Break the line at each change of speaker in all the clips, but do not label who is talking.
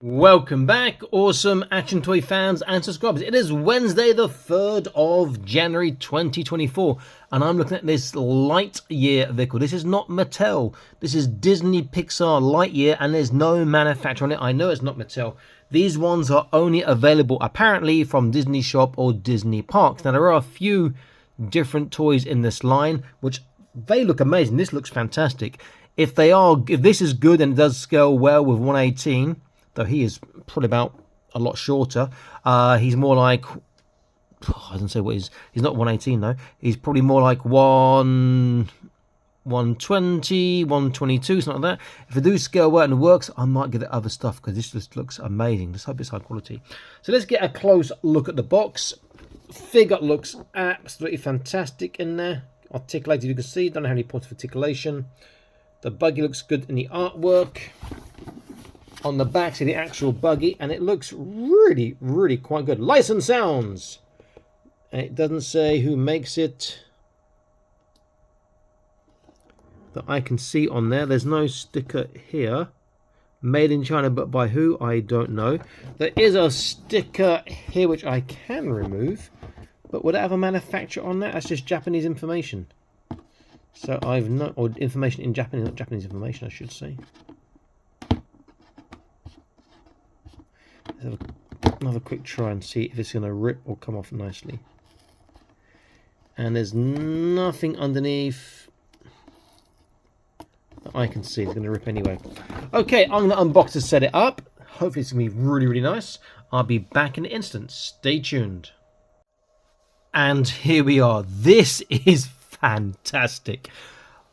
Welcome back, awesome action toy fans and subscribers. It is Wednesday, the 3rd of January 2024, and I'm looking at this Lightyear vehicle. This is not Mattel. This is Disney Pixar Lightyear, and there's no manufacturer on it. I know it's not Mattel. These ones are only available, apparently, from Disney Shop or Disney Parks. Now, there are a few different toys in this line, which they look amazing. This looks fantastic. If this is good and it does scale well with 118, though he is probably about a lot shorter. He's more like, I don't say what he's not 118 though. He's probably more like 120, 122, something like that. If I do scale well and it works, I might get the other stuff because this just looks amazing. Let's hope it's high quality. So let's get a close look at the box. Figure looks absolutely fantastic in there. Articulated, you can see. Don't know how many points of articulation. The buggy looks good in the artwork. On the back, see the actual buggy, and it looks really, really quite good. License sounds. And it doesn't say who makes it that I can see on there. There's no sticker here. Made in China, but by who, I don't know. There is a sticker here which I can remove, but would it have a manufacturer on that? That's just Japanese information. So or information in Japanese, not Japanese information, I should say. Let's have another quick try and see if it's going to rip or come off nicely. And there's nothing underneath that I can see. It's going to rip anyway. Okay, I'm going to unbox to set it up. Hopefully it's going to be really, really nice. I'll be back in an instant. Stay tuned. And here we are. This is fantastic.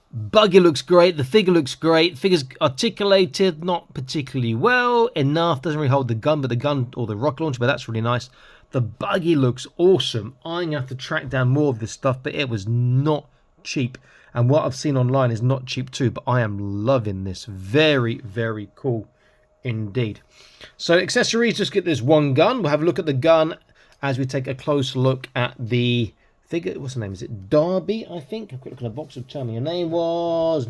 Buggy looks great, the figure looks great, figure's articulated, not particularly well, enough, doesn't really hold the gun, but the gun, or the rocket launcher, but that's really nice. The buggy looks awesome. I'm going to have to track down more of this stuff, but it was not cheap. And what I've seen online is not cheap too, but I am loving this. Very, very cool indeed. So accessories, just get this one gun. We'll have a look at the gun as we take a close look at the figure. What's the name? Is it Darby, I think? A quick look at the box will tell me her name was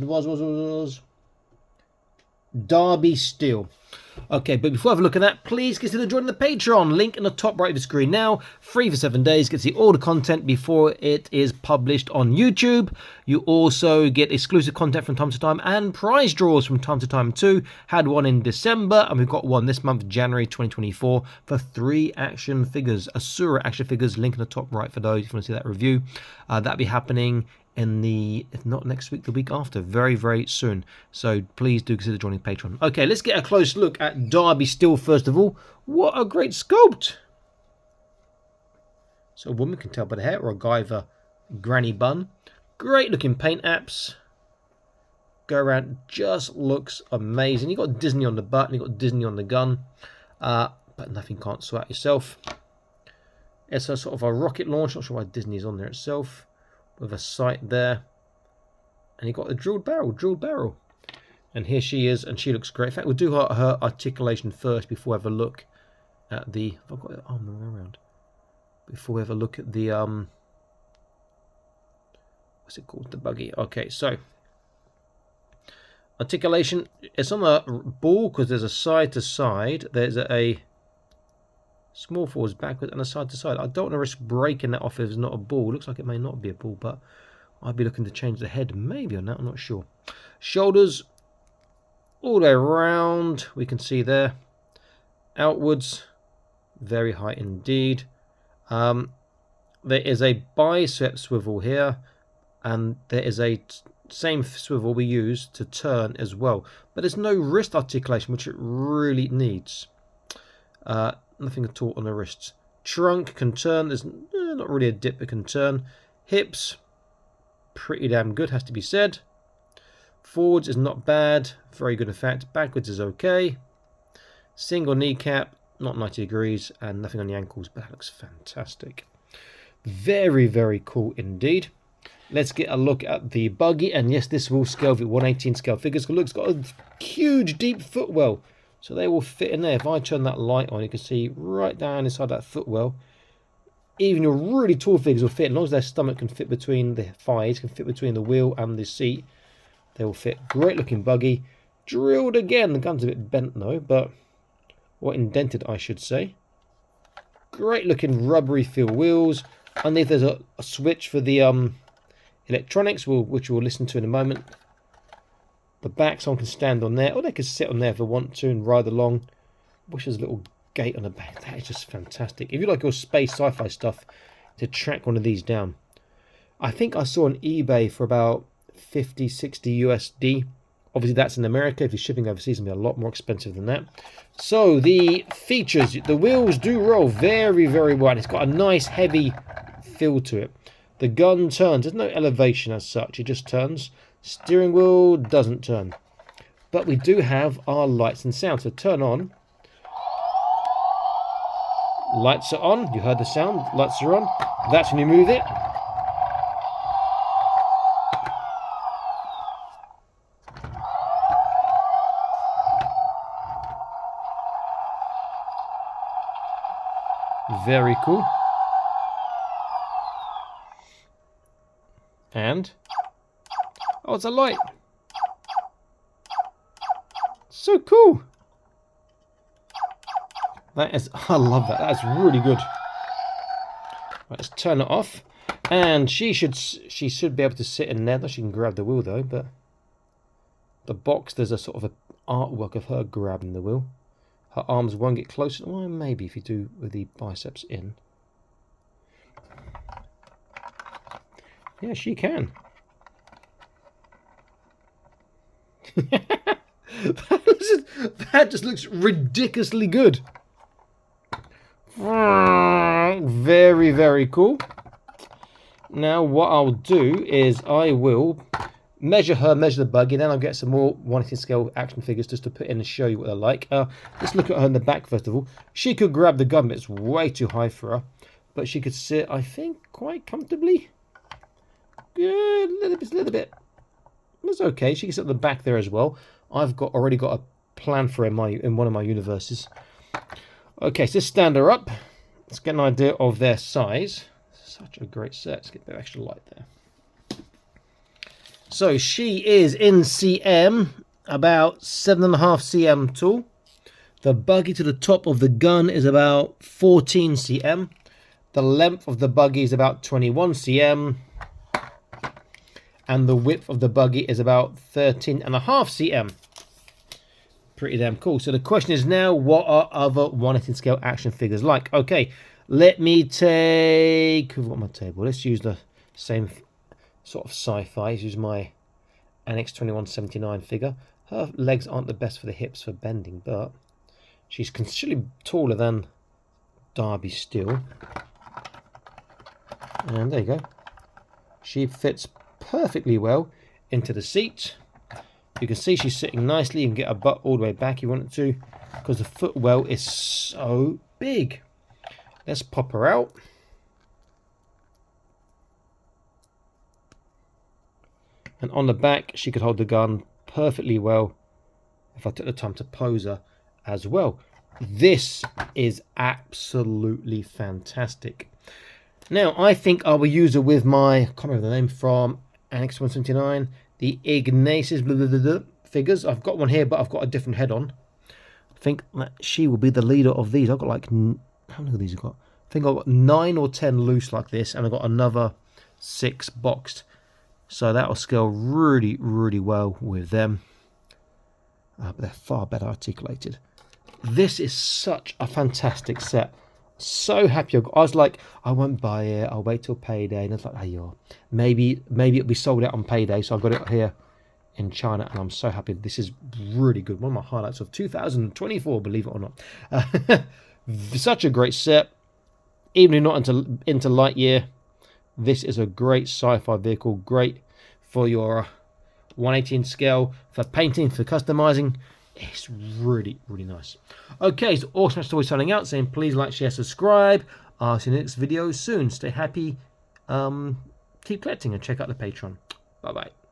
Darby Steel. Okay, but before I have a look at that, please consider joining the Patreon. Link in the top right of the screen now. Free for 7 days. Get to see all the content before it is published on YouTube. You also get exclusive content from time to time and prize draws from time to time too. Had one in December and we've got one this month, January 2024, for 3 action figures. Asura action figures. Link in the top right for those if you want to see that review. That'll be happening in if not next week, the week after, very, very soon. So please do consider joining Patreon. Okay, let's get a close look at Darby Steel first of all. What a great sculpt! So a woman can tell by the hair, or a guy with a granny bun. Great looking paint apps. Go around, just looks amazing. You got Disney on the butt, and you got Disney on the gun, but nothing can't sort out yourself. It's a sort of a rocket launch. Not sure why Disney is on there itself. With a sight there, and you got a drilled barrel, and here she is, and she looks great. In fact, we'll do her articulation first before we have a look at the. I've got the arm around. Before we have a look at the what's it called? The buggy. Okay, so articulation. It's on a ball because there's a side to side. There's a small forwards, backwards, and a side to side. I don't want to risk breaking that off if it's not a ball. Looks like it may not be a ball, but I'd be looking to change the head maybe on that. I'm not sure. Shoulders all the way around. We can see there. Outwards, very high indeed. There is a bicep swivel here, and there is a same swivel we use to turn as well. But there's no wrist articulation, which it really needs. Nothing at all on the wrists. Trunk can turn. There's not really a dip that can turn. Hips, pretty damn good, has to be said. Forwards is not bad. Very good in fact. Backwards is okay. Single kneecap, not 90 degrees, and nothing on the ankles, but that looks fantastic. Very, very cool indeed. Let's get a look at the buggy. And yes, this will scale with 118 scale figures. Look, it's got a huge, deep footwell. So they will fit in there. If I turn that light on, you can see right down inside that footwell. Even your really tall figures will fit. As long as their stomach can fit between the thighs, can fit between the wheel and the seat, they will fit. Great looking buggy. Drilled again. The gun's a bit bent though, but or indented I should say. Great looking rubbery feel wheels. Underneath there's a switch for the electronics, which we'll listen to in a moment. The back, someone can stand on there, or they could sit on there if they want to and ride along. Wish there's a little gate on the back. That is just fantastic. If you like your space sci-fi stuff, to track one of these down. I think I saw on eBay for about 50, 60 USD. Obviously that's in America. If you're shipping overseas, it'll be a lot more expensive than that. So the features, the wheels do roll very, very well. It's got a nice heavy feel to it. The gun turns. There's no elevation as such. It just turns. Steering wheel doesn't turn. But we do have our lights and sound. So turn on. Lights are on. You heard the sound. Lights are on. That's when you move it. Very cool. And oh, it's a light. So cool. That is, I love that. That's really good. Right, let's turn it off. And she should be able to sit in there. She can grab the wheel though, but the box, there's a sort of a artwork of her grabbing the wheel. Her arms won't get close. Well, maybe if you do with the biceps in. Yeah, she can. That just looks ridiculously good. Very, very cool. Now what I'll do is I will measure her, measure the buggy, then I'll get some more 1/18 scale action figures just to put in and show you what they're like. Let's look at her in the back first of all. She could grab the gun, but it's way too high for her. But she could sit, I think, quite comfortably. Good, a little bit. It's okay. She can sit at the back there as well. I've already got a plan for her in one of my universes. Okay, so let's stand her up. Let's get an idea of their size. Such a great set. Let's get a bit of extra light there. So she is in cm, about 7.5 cm tall. The buggy to the top of the gun is about 14 cm. The length of the buggy is about 21 cm. And the width of the buggy is about 13.5 cm. Pretty damn cool. So the question is now, what are other 1/18 scale action figures like? Okay, let me take... Who've got my table? Let's use the same sort of sci-fi. Let's use my NX 2179 figure. Her legs aren't the best for the hips for bending, but she's considerably taller than Darby Steel. And there you go. She fits perfectly well into the seat. You can see she's sitting nicely. You can get her butt all the way back if you want to, because the footwell is so big. Let's pop her out. And on the back, she could hold the gun perfectly well if I took the time to pose her as well. This is absolutely fantastic. Now, I think I will use her with my, I can't remember the name, from NX 179, the Ignatius figures. I've got one here, but I've got a different head on. I think that she will be the leader of these. I've got like, how many of these I've got? I think I've got 9 or 10 loose like this, and I've got another 6 boxed. So that will scale really, really well with them. But they're far better articulated. This is such a fantastic set. So happy. I was like, I won't buy it. I'll wait till payday. And it's like, hey, maybe it'll be sold out on payday. So I've got it here in China, and I'm so happy. This is really good. One of my highlights of 2024, believe it or not. Such a great set. Even if you're not into Lightyear, this is a great sci-fi vehicle. Great for your 1/18 scale, for painting, for customizing. It's really, really nice. Okay, so Awesome Story signing out, saying please like, share, subscribe. I'll see you in the next video soon. Stay happy, keep collecting, and check out the Patreon. Bye-bye.